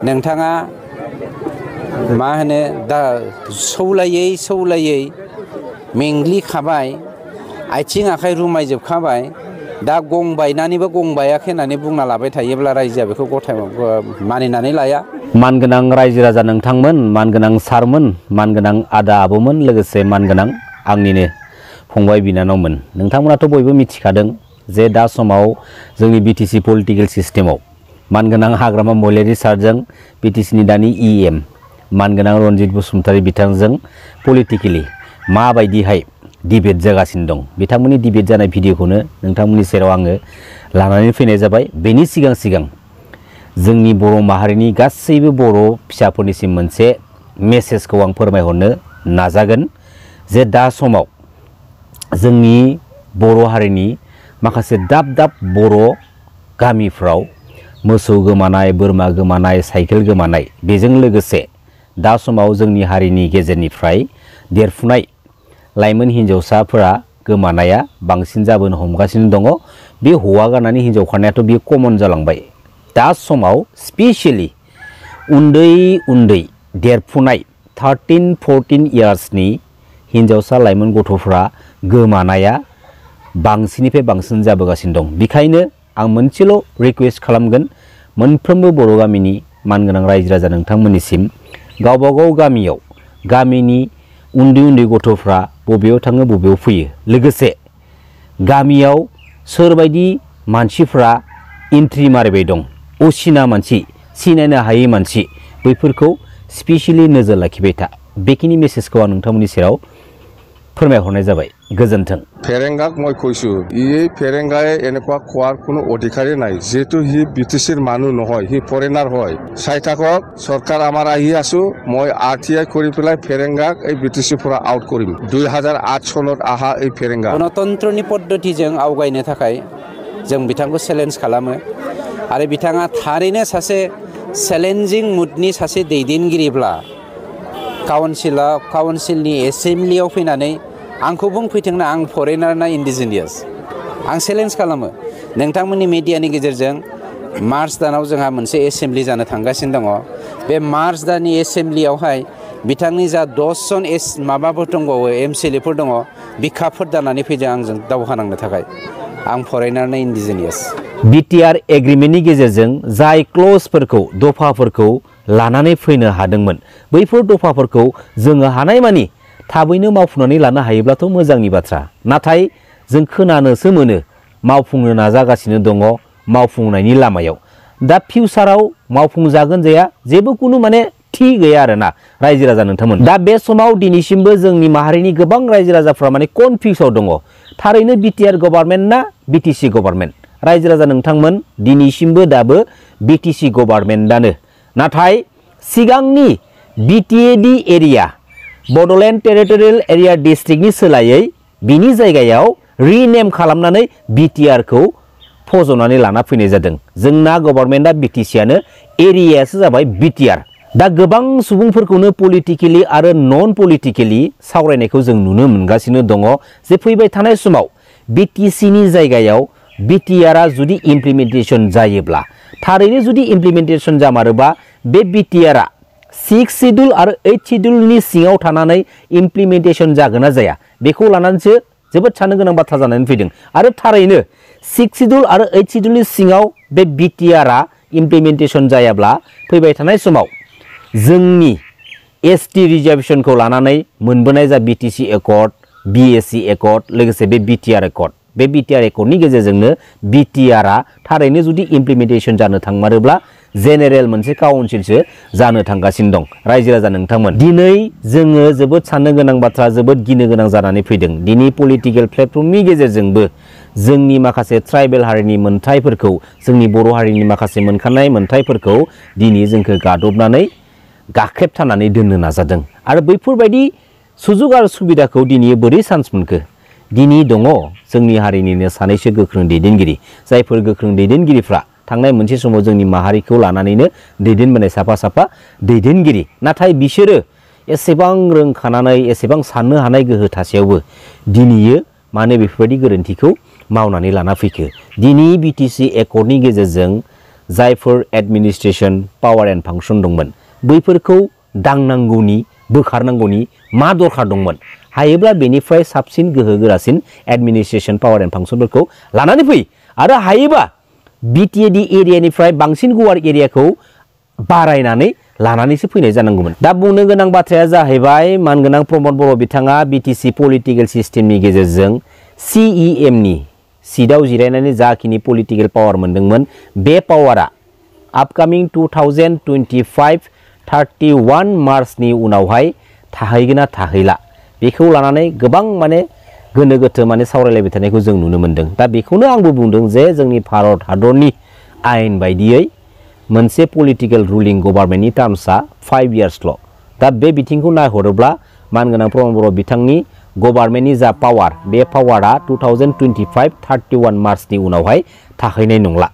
नोंथाङा मा होनो दा सौलायै मेंग्लिखाबाय आथिं आखाइ रुमायजोबखाबाय दा गं बायनानैबो गं बायाखै होननानै बुंना लाबाय थायोब्ला रायजोआ बेखौ गथाय मानिनानै लाया। मानगोनां रायजो राजा नोंथांमोन, मानगोनां सारमोन, मानगोनां आदा आबौमोन, लोगोसे मानगोनां आंनिनो फंबाय बिनानावमोन, नोंथांमोनाथ' बयबो मिथिखादों जे दा समाव जोंनि बिटिसि पलिटिकेल सिस्टेमाव मानगोनां हाग्रामा महिलारि सारजों बिटिसिनि दानि EM मानगोनां रनजित बसुमतारी बिथांजों पलिटिकेलि माबायदिहाय डिबेट जागासिनो दं। बिथांमोननि डिबेट जानाय भिडिअखौनो नोंथांमोननि सेराव आङो लानानै फैनाय जाबाय। बेनि सिगां जोंनि बर' माहारिनि गासैबो बर' फिसाफोरनिसिम मोनसे मेसेजखौ आं फोरमायहरनो नाजागोन जे दा समाव जोंनि बर' हारिनि माखासे दाब बर' गामिफ्राव मोसौ गोमानाय, बोरमा गोमानाय, साइकेल गोमानाय, बेजों लोगोसे दा समाव जोंनि हारिनि गेजेरनिफ्राय देरफुनाय लाइमोन हिन्जावसाफोरा गोमानाया बांसिन जाबोनो हमगासिनो दङ। बे हौवा गारनानै हिन्जाव खारनायाथ' बेयो कमन जालांबाय। दा समाव स्पेसियेलि उन्दै देरफुनाय 13-14 इयार्सनि हिन्जावसा लाइमोन गथ'फ्रा गोमानाया बांसिननिफ्राय बांसिन जाबोगासिनो दं। बेखायनो आं मोनसेल' रिक्वेस्ट खालामगोन मोनफ्रोमबो बर' गामिनि मानगोनां रायजो राजा नोंथांमोननिसिम, गावबागाव गामियाव गामिनि उन्दै गथ'फ्रा बबेयाव थाङो बबेयाव फैयो, लोगोसे गामियाव सोरबायदि मानसिफ्रा एन्ट्रि मारिबाय दं, असिना मानसि, सिनायनो हायै मानसि, बैफोरखौ स्पेसियेलि नोजोर लाखिबाय था। बेखिनि मेसेजखौ आं नोंथांमोननि सेराव फोरमायहरनाय जाबाय। गोजोन्थों। फेरेंगाक मैं কৈছো এই फेरेंगाए এনেকুৱা খোৱাৰ কোনো অধিকাৰী নাই, যেহেতু হি বিটিচিৰ মানুহ নহয়, হি ফৰেনাৰ হয়। চাই থাকক, চৰকাৰ আমাৰ আহি আছো, মই RTI কৰি পেলাই फेरेंगाक এই বিটিচিৰ পৰা আউট কৰিম। 2008 চনত আহা এই फेरेंगा गणतन्त्रनि पद्धतिजों आवगायनो थाखाय जों बिथांखौ चेलेन्ज खालामो आरो बिथाङा थारैनो सासे चेलेन्जिं मुडनि सासे दैदेनगिरिब्ला काउन्सिलनि एसेम्ब्लियाव फैनानै आंखौ बुंफैथोंना आं फरेनार ना इन्डिजिनियास। आं चेलेन्ज खालामो नोंथांमोननि मिडियानि गेजेरजों मार्च दानाव जोंहा मोनसे एसेम्ब्लि जानो थांगासिनो दङ। बे मार्च दाननि एसेम्ब्लियावहाय बिथांनि जा 10 जन माबाफोर दंबावो MCLAफोर दङ, बिखाफोर दानानै फैदों आंजों दावहा नांनो थाखाय। आं फरेनार ना इन्डिजिनियास। BTR एग्रिमेन्टनि गेजेरजों जाय क्लजफोरखौ दफाफोरखौ लानानै फैनो हादोंमोन, बैफोर दफाफोरखौ जोङो हानायमानि थाबैनो मावफुंनानै लानो हायोब्लाथ' मोजांनि बाथ्रा। नाथाय जों खोनानोसो मोनो मावफुंनो नाजागासिनो दङ, मावफुंनायनि लामायाव। दा फिउचाराव मावफुंजागोन जाया जेबो कुनु माने थि गैया आरोना रायजो राजा नोंथांमोन। दा बे समाव दिनैसिमबो जोंनि माहारिनि गोबां रायजो राजाफ्रा माने कनफिउसआव दङ। थारैनो BTR गभर्नमेन्ट ना BTC गभर्नमेन्ट? रायजो राजा नोंथांमोन, दिनैसिमबो दाबो BTC गभर्नमेन्टआनो। नाथाय सिगांनि BTAD area, Bodoland territorial area डिस्ट्रिक्टनि सोलायै बिनि जायगायाव रिनेम खालामनानै BTRखौ फज'नानै लाना फैनाय जादों। जोंना गभर्नमेन्टआ BTCआनो, एरियायासो जाबाय BTR। दा गोबां सुबुंफोरखौनो पलिटिकेलि आरो नन पलिटिकेलि सावरायनायखौ जों नुनो मोनगासिनो दङ जे फैबाय थानाय समाव BTCनि जायगायाव BTRआ जुदि इमप्लिमेन्टेसन जायोब्ला, थारैनो जुदि इमप्लिमेन्टेसन जामारोबा बे BTRआ 6 शिड्युल आरो 8 शिड्युलनि सिङाव थानानै इमप्लिमेन्टेसन जागोन ना जाया, बेखौ लानानैसो जोबोद साननो गोनां बाथ्रा जानानै फैदों। आरो थारैनो 6 शिड्युल आरो 8 शिड्युलनि सिङाव बे BTRआ इमप्लिमेन्टेसन जायाब्ला फैबाय थानाय समाव जोंनि ST रिजार्भेसनखौ लानानै मोनबोनाय जा BTC एकर्ड, BSC एकर्ड, लोगोसे बे BTR एकर्ड, बे BTR एकर्डनि गेजेरजोंनो BTRआ थारैनो जुदि इमप्लिमेन्टेसन जानो थांमारोब्ला जेनेरेल मोनसे काउन्सिलसो जानो थांगासिनो दं। रायजो राजा नोंथांमोन, दिनै जोङो जोबोद साननो गोनां बाथ्रा, जोबोद गिनो गोनां जानानै फैदों। दिनै पलिटिकेल प्लेटफर्मनि गेजेरजोंबो जोंनि माखासे ट्राइबेल हारिनि मोनथायफोरखौ, जोंनि बर' हारिनि माखासे मोनखानाय मोनथायफोरखौ दिनै जोंखौ गादबनानै गाख्रेबथानानै दोननो नाजादों। आरो बैफोरबायदि सुजुग आरो सुबिदाखौ दिनै बोरै चान्स मोनखो? दिनै दङ जोंनि हारिनिनो सानैसो गोख्रों दैदेनगिरि, जायफोर गोख्रों दैदेनगिरिफ्रा थांनाय मोनसे समाव जोंनि माहारिखौ लानानैनो दैदेनबोनाय साफा दैदेनगिरि। नाथाय बिसोरो एसेबां रोंखानानै, एसेबां साननो हानाय गोहो थासेयावबो दिनैयो माने बेफोरबायदि गोरोन्थिखौ मावनानै लाना फैखो। दिनै BTC एकर्डनि गेजेरजों जायफोर एडमिनिस्ट्रेशन पावार एन्ड फांसन दंमोन बैफोरखौ दांनांगौनि बोखारनांगौनि मा दरखार दंमोन हायोब्ला बेनिफ्राय साबसिन गोहो गोरासिन एडमिनिस्ट्रेशन पावार एन्ड फांसनफोरखौ लानानै फै आरो हायोबा बिटिएडि एरियानिफ्राय बांसिन गुवार एरियाखौ बारायनानै लानानैसो फैनाय जानांगौमोन। दा बुंनो गोनां बाथ्राया जाहैबाय मानगोनां प्रमद बर' बिथाङा बिटिसि पलिटिकेल सिस्टेमनि गेजेरजों सिइएमनि सिटआव जिरायनानै जाखिनि पलिटिकेल पावार मोनदोंमोन बे पावारा आपकामिं 2025-31 मार्चनि उनावहाय थाहैगोन ना थाहैला बेखौ लानानै गोबां माने गोनो गोथो माने सावरायलायबाय थानायखौ जों नुनो मोन्दों। दा बेखौनो आंबो बुंदों जे जोंनि भारत हादरनि आयेन बायदियै मोनसे पलिटिकेल रुलिं गभार्नमेन्टनि टार्मसआ 5 इयार्सल'। दा बे बिथिंखौ नायहरोब्ला मानगोनां प्रमद बर' बिथांनि गभार्नमेन्टनि जा पावार बे पावारा 2025-31 मार्चनि उनावहाय थाहैनाय नंला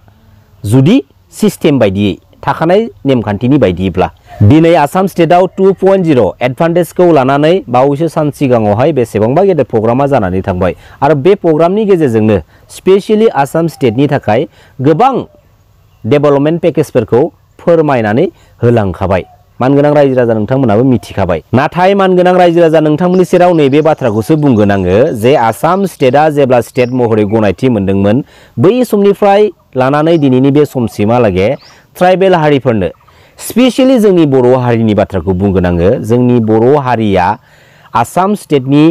जुदि सिस्टेम बायदियै थाखानाय नेमखान्थिनि बायदियैब्ला। दिनै आसाम स्टेटआव 2.0 एडभान्टेजखौ लानानै बावैसो सान सिगाङावहाय बेसेबांबा गेदेर प्रग्रामा जानानै थांबाय आरो बे प्रग्रामनि गेजेरजोंनो स्पेसियेलि आसाम स्टेटनि थाखाय गोबां डेभेलपमेन्ट पेकेजफोरखौ फोरमायनानै होलांखाबाय। मानगोनां रायजो राजा नोंथांमोनाबो मिथिखाबाय। नाथाय मानगोनां रायजो राजा नोंथांमोननि सेराव नैबे बाथ्राखौसो बुंगोन आङो जे आसाम स्टेटआ जेब्ला स्टेट महरै गनायथि मोनदोंमोन बै समनिफ्राय लानानै दिनैनि बे समसिमहालागै ट्राइबेल हारिफोरनो स्पेसियेलि जोंनि बर' हारिनि बाथ्राखौ बुंगोन आङो जोंनि बर' हारिया आसाम स्टेटनि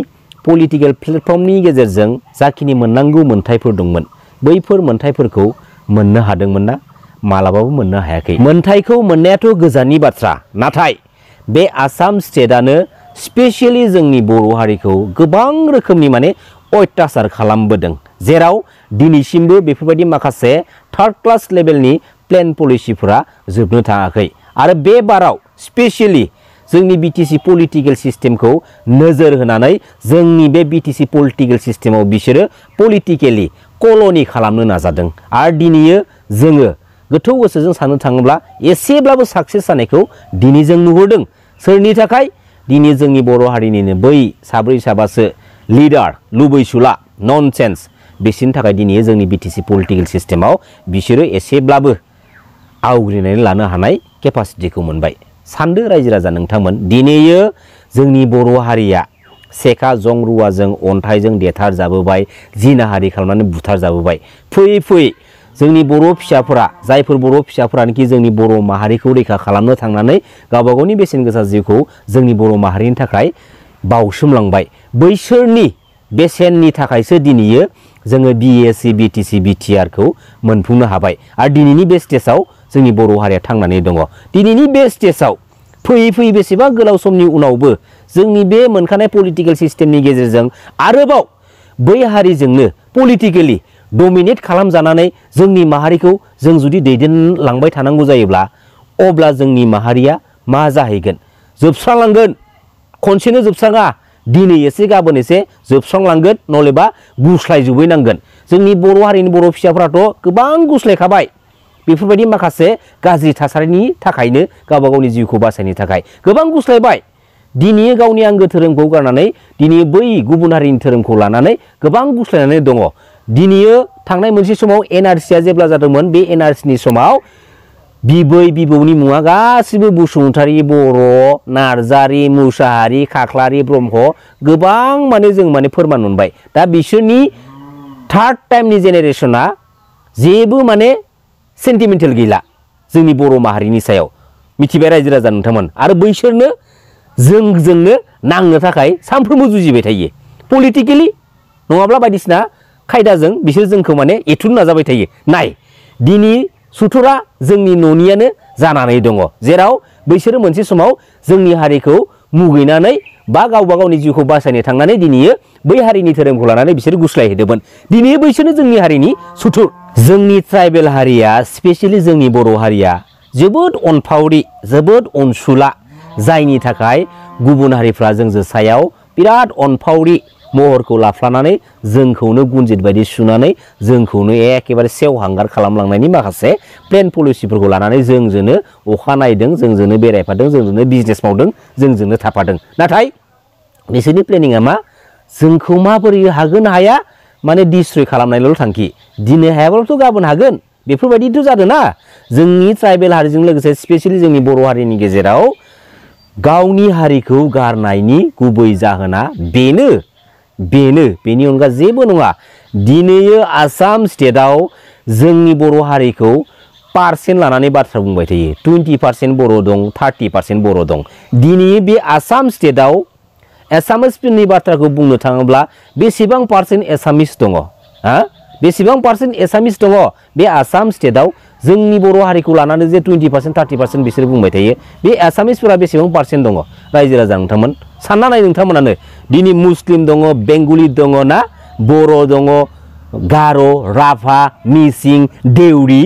पलिटिकेल प्लेटफर्मनि गेजेरजों जाखिनि मोननांगौ मोन्थायफोर दंमोन बैफोर मोन्थायफोरखौ मोननो हादोंमोन ना मालाबाबो मोननो हायाखै। मोन्थायखौ मोननायाथ' गोजाननि बाथ्रा नाथाय बे आसाम स्टेटआनो स्पेसियेलि जोंनि बर' हारिखौ गोबां रोखोमनि माने अत्याचार खालामबोदों जेराव दिनैसिमबो बेफोरबायदि माखासे थार्ड क्लास लेभेलनि प्लेन पलिसिफोरा जोबनो थाङाखै आरो बे बाराव स्पेसियेलि जोंनि बिटिसि पलिटिकेल सिस्टेमखौ नोजोर होनानै जोंनि बे बिटिसि पलिटिकेल सिस्टेमाव बिसोरो पलिटिकेलि कल'नि खालामनो नाजादों आरो दिनैयो जोङो गोथौ गोसोजों साननो थाङोब्ला एसेब्लाबो साक्सेस जानायखौ दिनै जों नुहुरदों। सोरनि थाखाय दिनै जोंनि बर' हारिनिनो बै साब्रै साबासो लिडार लुबैसुला ननसेन्स बिसोरनि थाखाय दिनै जोंनि बिटिसि पलिटिकेल सिस्टेमाव बिसोरो एसेब्लाबो आवग्रिनानै लानो हानाय केपासिटिखौ मोनबाय। सानदो रायजो राजा नोंथांमोन दिनैयो जोंनि बर' हारिया सेखा जं रुवाजों अन्थाइजों देथार जाबोबाय जिनाहारि खालामनानै बुथार जाबोबाय फैयै फैयै जोंनि बर' फिसाफोरा जायफोर बर' फिसाफोरानोखि जोंनि बर' माहारिखौ रैखा खालामनो थांनानै गावबा गावनि बेसेन गोसा जिउखौ जोंनि बर' माहारिनि थाखाय बावसोमलांबाय बैसोरनि बेसेननि थाखायसो दिनैयो जोङो बिएससि बिटिसि बिटिआरखौ मोनफुंनो हाबाय आरो दिनैनि बे स्टेजाव जोंनि बर' हारिया थांनानै दङ। दिनैनि बे स्टेजाव फैयै फैयै बेसेबा गोलाव समनि उनावबो जोंनि बे मोनखानाय पलिटिकेल सिस्टेमनि गेजेरजों आरोबाव बै हारिजोंनो पलिटिकेलि डमिनेट खालामजानानै जोंनि माहारिखौ जों जुदि दैदेनलांबाय थानांगौ जायोब्ला अब्ला जोंनि माहारिया मा जाहैगोन जोबस्रांलांगोन खनसेनो जोबस्राङा दिनै एसे गाबोन एसे जोबस्रांलांगोन नलेबा गुस्लायजोबहैनांगोन। जोंनि बर' हारिनि बर' फिसाफोराथ' गोबां गुस्लायखाबाय बेफोरबायदि माखासे गाज्रि थासारिनि थाखायनो गावबा गावनि जिउखौ बासायनो थाखाय गोबां गुस्लायबाय। दिनै गावनि आंगो धोरोमखौ गारनानै दिनै बै गुबुन हारिनि धोरोमखौ लानानै गोबां गुस्लायनानै दङ। दिनैयो थांनाय मोनसे समाव एनआरसिया जेब्ला जादोंमोन बे एनआरसिनि समाव बिबै बिबौनि मुङा गासिबो बसुमतारी बर' नार्जारी मुसाहारी खाख्लारी ब्रह्म गोबां माने जों माने फोरमान मोनबाय। दा बिसोरनि थार्ड टाइमनि जेनेरेशना जेबो माने सेन्टिमेन्टेल गैला जोंनि बर' माहारिनि सायाव मिथिबाय रायजो राजा नोंथांमोन आरो बैसोरनो जोंजोंनो नांनो थाखाय सानफ्रोमबो जुजिबाय थायो पलिटिकेलि नङाब्ला बायदिसिना खायदाजों बिसोर जोंखौ माने एथुन नाजाबाय थायो। नाय दिनै सुथुरा जोंनि न'नियानो जानानै दङ जेराव बैसोरो मोनसे समाव जोंनि हारिखौ मुगैनानै बा गावबा गावनि जिउखौ बासायनो थांनानै दिनैयो बै हारिनि धोरोमखौ लानानै बिसोर गुस्लायहैदोंमोन। दिनै बैसोरनो जोंनि हारिनि सुथुर। जोंनि ट्राइबेल हारिया स्पेसियेलि जोंनि बर' हारिया जोबोद अनफावरि जोबोद अनसुला जायनि थाखाय गुबुन हारिफ्रा जोंजों सायाव बिराद अनफावरि महरखौ लाफ्लानानै जोंखौनो गुनजित बायदि सुनानै जोंखौनो एखेबारे सेवहांगार खालामलांनायनि माखासे प्लेन पलिसिफोरखौ लानानै जोंजोंनो अखा नायदों जोंजोंनो बेरायफादों जोंजोंनो बिजनेस मावदों जोंजोंनो थाफादों। नाथाय बिसोरनि प्लेनिंआ मा जोंखौ माबोरै हागोन हाया माने डिस्ट्रय खालामनायल' थांखि दिनै हायाब्लाथ' गाबोन हागोन बेफोरबायदिथ' जादों ना जोंनि ट्राइबेल हारिजों लोगोसे स्पेशली जोंनि बर' हारिनि गेजेराव गावनि हारिखौ गारनायनि गुबै जाहोना बेनि अनगा जेबो नङा। दिनै आसाम स्टेटआव जोंनि बर' हारिखौ पार्सेन्ट लानानै बाथ्रा बुंबाय थायो 20% बर' दं 30% बर' दं। दिनै बे आसाम स्टेटआव एसामिसफोरनि बाथ्राखौ बुंनो थाङोब्ला बेसेबां पार्सेन्ट एसामिस दङ बेसेबां पार्सेन्ट एसामिस दङ बे आसाम स्टेटआव जोंनि बर' हारिखौ लानानै जे 20% 30% बिसोर बुंबाय थायो बे एसामिसफोरा बेसेबां पार्सेन्ट दङ रायजो राजा नोंथांमोन सानना नाय नोंथांमोनानो दिनै मुस्लिम दङ बेंगलि दङ ना बर' दङ गार' राभा मिसिं देउरि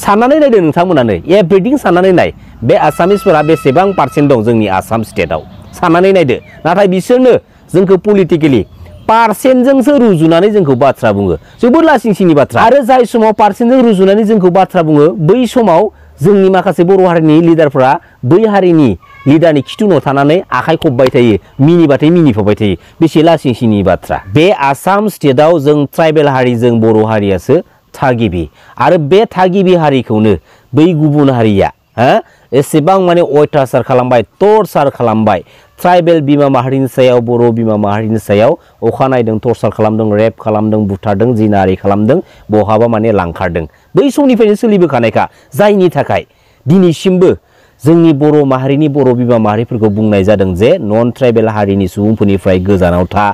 साननानै नायदो नोंथांमोनानो एभ्रिथिं साननानै नाय बे आसामिसफोरा बेसेबां पार्सेन्ट दं जोंनि आसाम स्टेटआव साननानै नायदो। नाथाय बिसोरनो जोंखौ पलिटिकेलि पार्सेन्टजोंसो रुजुनानै जोंखौ बाथ्रा बुङो जोबोद लासिंसिंनि बाथ्रा। आरो जाय समाव पार्सेन्टजों रुजुनानै जोंखौ बाथ्रा बुङो बै समाव जोंनि माखासे बर' हारिनि लिडारफोरा बै हारिनि लिडारनि खिथुनाव थानानै आखाइ खबबाय थायो मिनिबाथाय मिनिफाबाय थायो बेसे लासिंसिंनि बाथ्रा। बे आसाम स्टेटआव जों ट्राइबेल हारिजों बर' हारियासो थागिबि आरो बे थागिबि हारिखौनो बै गुबुन हारिया एसेबां माने अयथासार खालामबाय टर्चार खालामबाय ट्राइबेल बिमा माहारिनि सायाव बर' बिमा माहारिनि सायाव अखानायदों टर्चार खालामदों रेप खालामदों बुथारदों जिनाहारि खालामदों बहाबा माने लांखारदों बै समनिफ्रायनो सोलिबोखानायखा जायनि थाखाय दिनैसिमबो जोंनि बर' माहारिनि बर' बिमा माहारिफोरखौ बुंनाय जादों जे नन ट्राइबेल हारिनि सुबुंफोरनिफ्राय गोजानाव था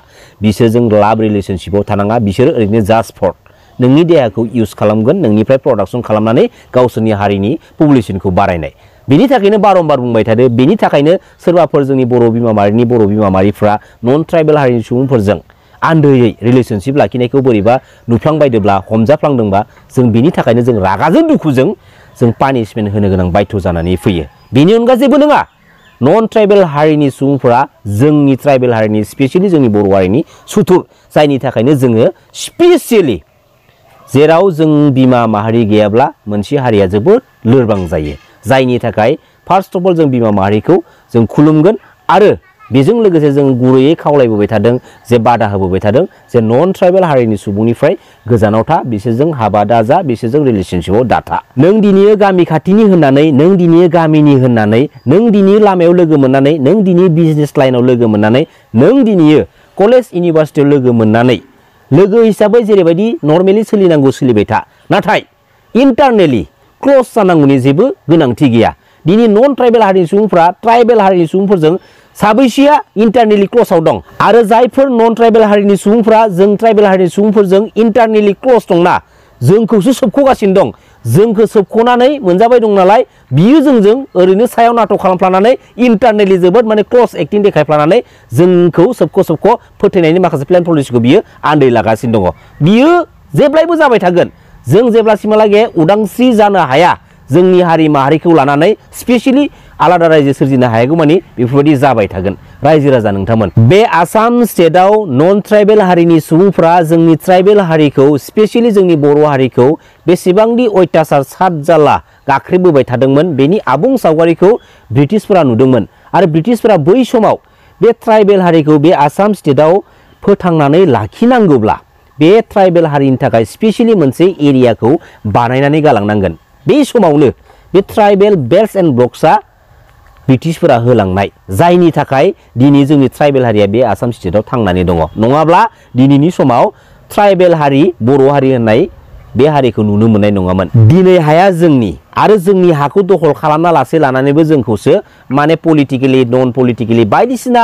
बिसोरजों लाभ रिलेशनशिपआव थानाङा बिसोर ओरैनो जास्ट फर नोंनि देहाखौ इउज खालामगोन नोंनिफ्राय प्रडाक्शन खालामनानै गावसोरनि हारिनि पपुलेसनखौ बारायनाय बेनि थाखायनो बारम्बार बुंबाय थादो। बेनि थाखायनो सोरबाफोर जोंनि बर' बिमा माहारिफ्रा नन ट्राइबेल हारिनि सुबुंफोरजों आन्दोयै रिलेशनशिप लाखिनायखौ बोरैबा नुफ्लांबायदोब्ला हमजाफ्लांदोंबा जों बेनि थाखायनो जों रागाजों दुखुजों जों पानिशमेन्ट होनो गोनां बाध्य जानानै फैयो। बेनि अनगा जेबो नङा। नन ट्राइबेल हारिनि सुबुंफोरा जोंनि ट्राइबेल हारिनि स्पेशली जोंनि बर' हारिनि सुथुर जायनि थाखायनो जोङो स्पेसियेलि जेराव जों बिमा माहारि गैयाब्ला मोनसे हारिया जोबोद लोरबां जायो जायनि थाखाय फार्स्ट अफ अल जों बिमा माहारिखौ जों खुलुमगोन आरो बेजों लोगोसे जों गुरैयै खावलायबोबाय थादों जे बादा होबोबाय थादों जे नन ट्राइबेल हारिनि सुबुंनिफ्राय गोजानाव था बिसोरजों हाबा दाजा बिसोरजों रिलेशनशिपआव दाथा। नों दिनै गामि खाथिनि होननानै नों दिनै गामिनि होननानै नों दिनै लामायाव लोगो मोननानै नों दिनै बिजनेस लाइनाव लोगो मोननानै नों दिनै कलेज इउनिभारसिटियाव लोगो मोननानै लोगो हिसाबै जेरैबायदि नर्मेलि सोलिनांगौ सोलिबाय था नाथाय इन्टारनेलि क्ल'ज जानांगौनि जेबो गोनांथि गैया। दिनै नन ट्राइबेल हारिनि सुबुंफ्रा ट्राइबेल हारिनि सुबुंफोरजों साबैसेया इन्टारनेलि क्ल'जआव दं आरो जायफोर नन ट्राइबेल हारिनि सुबुंफ्रा जों ट्राइबेल हारिनि सुबुंफोरजों इन्टारनेलि क्ल'ज दंना जोंखौसो सोबख'गासिनो दं जोंखौ सोबख'नानै मोनजाबाय दं नालाय बियो जोंजों ओरैनो सायाव नाटक खालामफ्लानानै इन्टारनेलि जोबोद माने क्ल'ज एक्टिं देखायफ्लानानै जोंखौ सोबख' फोथायनायनि माखासे प्लेन पलिसिखौ बियो आन्दै लागासिनो दङ। बियो जेब्लायबो जाबाय थागोन जों जेब्लासिमहालागै उदांस्रि जानो हाया जोंनि हारि माहारिखौ लानानै स्पेशली आलादा रायजो सोरजिनो हायागौ मानि बेफोरबायदि जाबाय थागोन। रायजो राजा नोंथांमोन बे आसाम स्टेटआव नन ट्राइबेल हारिनि सुबुंफ्रा जोंनि ट्राइबेल हारिखौ स्पेशली जोंनि बर' हारिखौ बेसेबांदि अयथासार सात जाल्ला गाख्रेबबोबाय थादोंमोन बेनि आबुं सावगारिखौ ब्रिटिशफोरा नुदोंमोन आरो ब्रिटिशफोरा बै समाव बे ट्राइबेल हारिखौ बे आसाम स्टेटआव फोथांनानै लाखिनांगौब्ला बे ट्राइबेल हारिनि थाखाय स्पेशली मोनसे एरियाखौ बानायनानै गालांनांगोन। बे समावनो बे ट्राइबेल बेल्ट एन्ड ब्लक्सआ ब्रिटिशफोरा होलांनाय जायनि थाखाय दिनै जोंनि ट्राइबेल हारिया बे आसाम स्टेटआव थांनानै दङ नङाब्ला दिनैनि समाव ट्राइबेल हारि बर' हारि होननाय बे हारिखौ नुनो मोननाय नङामोन। दिनै हाया जोंनि आरो जोंनि हाखौ दखल खालामना लानानैबो जोंखौसो माने पलिटिकेलि नन पलिटिकेलि बायदिसिना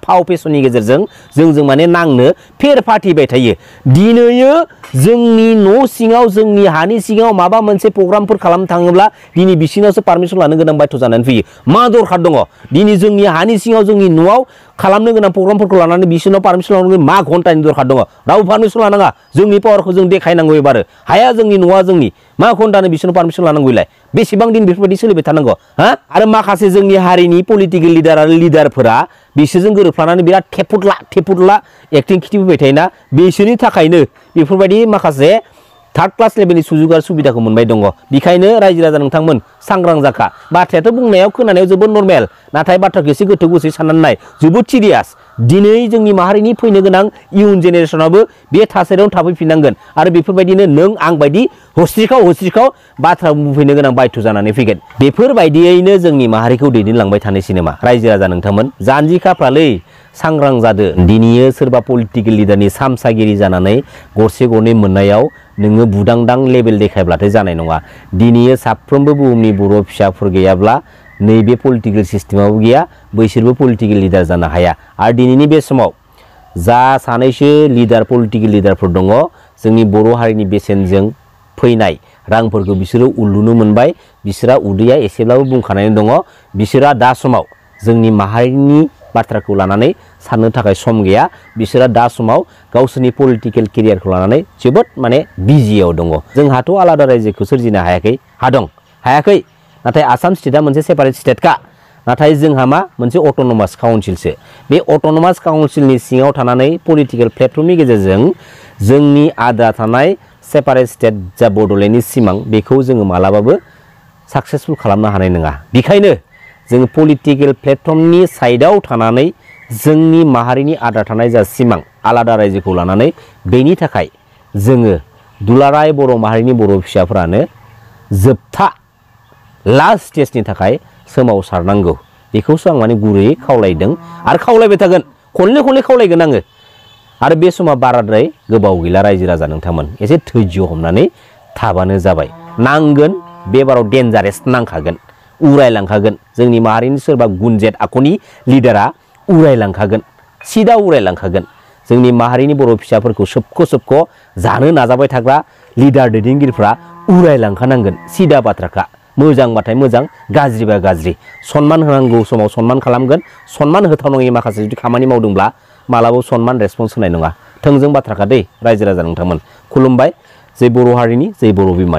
फाव फेसननि गेजेरजों जोंजों माने नांनो फेर फाथिबाय थायो। दिनै जोंनि न' सिङाव जोंनि हानि सिङाव माबा मोनसे प्रग्रामफोर खालामनो थाङोब्ला दिनै बिसिनावसो पारमिसन लानो गोनां बाध्य जानानै फैयो। मा दरखार दङ दिनै जोंनि हानि सिङाव जोंनि न'आव खालामनो गोनां प्रग्रामफोरखौ लानानै बिसोरनाव पारमिसन लानांगौ मा घन्टानि दरखार दङ रावबो पारमिसन लानाङा जोंनि पावारखौ जों देखायनांगौ एबार हाया जोंनि न'आ जोंनि मा घन्टानो बिसोरनाव पारमिसन लानांगौलाय बेसेबां दिन बेफोरबायदि सोलिबाय थानांगौ आरो माखासे जोंनि हारिनि पलिटिकेल लिडार आरो लिडारफोरा बिसोरजों गोरोबफ्लानानै बिराद थेफुदला एक्टिं खिथिबोबाय थायोना बिसोरनि थाखायनो बेफोरबायदि माखासे थार्ड क्लास लेभेलनि सुजुग आरो सुबिदाखौ मोनबाय दङ बेखायनो रायजो राजा नोंथांमोन सांग्रां जाखा बाथ्रायाथ' बुंनायाव खोनानायाव जोबोद नर्मेल नाथाय बाथ्राखौ एसे गोथौ गोसोयै साननानै नाय जोबोद सिरियास दिनै जोंनि माहारिनि फैनो गोनां इयुन जेनेरेसनाबो बे थासारियावनो थाफैफिननांगोन आरो बेफोरबायदिनो नों आं बायदि हस्रिखाव बाथ्रा बुंफैनो गोनां बायथ' जानानै फैगोन बेफोरबायदियैनो जोंनि माहारिखौ दैदेनलांबाय थानोसै नामा रायजो राजा नोंथांमोन जानजिखाफ्रालै सांग्रां जादो दिनैयो सोरबा पलिटिकेल लिडारनि सामसागिरि जानानै गरसे गरनै मोननायाव नोङो बुदांदां लेभेल देखायब्लाथाय जानाय नङा दिनैयो साफ्रोमबो बुहुमनि बर' फिसाफोर गैयाब्ला नैबे पलिटिकेल सिस्टेमाबो गैया बैसोरबो पलिटिकेल लिडार जानो हाया आरो दिनैनि बे समाव जा सानैसो लिडार पलिटिकेल लिडारफोर दङ जोंनि बर' हारिनि बेसेनजों फैनाय रांफोरखौ बिसोरो उलुनो मोनबाय बिसोरा उदैया एसेब्लाबो बुंखानानै दङ बिसोरा दा समाव जोंनि माहारिनि बाथ्राखौ लानानै साननो थाखाय सम गैया बिसोरा दा समाव गावसोरनि पलिटिकेल केरियारखौ लानानै जोबोद माने बिजियाव दङ जोंहाथ' आलादा रायजोखौ सोरजिनो हायाखै नाथाय आसाम स्टेटआ मोनसे सेपारेट स्टेटखा नाथाय जोंहा मा मोनसे अट'नमास काउन्सिलसो बे अट'नमास काउन्सिलनि सिङाव थानानै पलिटिकेल प्लेटफर्मनि गेजेरजों जोंनि आद्रा थानाय सेपारेट स्टेट जा बड'लेण्डनि सिमां बेखौ जोङो मालाबाबो साक्सेसफुल खालामनो हानाय नङा बेखायनो जों पलिटिकेल प्लेटफर्मनि साइडआव थानानै जोंनि माहारिनि आद्रा थानाय जा सिमां आलादा रायजोखौ लानानै बेनि थाखाय जोङो दुलाराय बर' माहारिनि बर' फिसाफोरानो जोबथा लास्ट स्टेजनि थाखाय सोमावसारनांगौ बेखौसो आं माने गुरैयै खावलायदों आरो खावलायबाय थागोन खनले खावलायगोन आङो आरो बे समा बाराद्राय गोबाव गैला रायजो राजा नोंथांमोन एसे धैर्य हमनानै थाबानो जाबाय नांगोन बे बाराव डेन्जारेस नांखागोन उरायलांखागोन जोंनि माहारिनि सोरबा गुनजेट आखुनि लिडारा उरायलांखागोन सिदा उरायलांखागोन जोंनि माहारिनि बर' फिसाफोरखौ सोबख' जानो नाजाबाय थाग्रा लिडार दैदेनगिरिफ्रा उरायलांखानांगोन सिदा बाथ्राखा मोजांबाथाय मोजां गाज्रिबा गाज्रि सनमान होनांगौ समाव सनमान खालामगोन सनमान होथावनाङि माखासे जुदि खामानि मावदोंब्ला मालाबाबो सनमान रेसपन्स होनाय नङा थोंजों बाथ्राखा दै रायजो राजा नोंथांमोन खुलुमबाय जै बर' हारिनि जै बर' बिमानि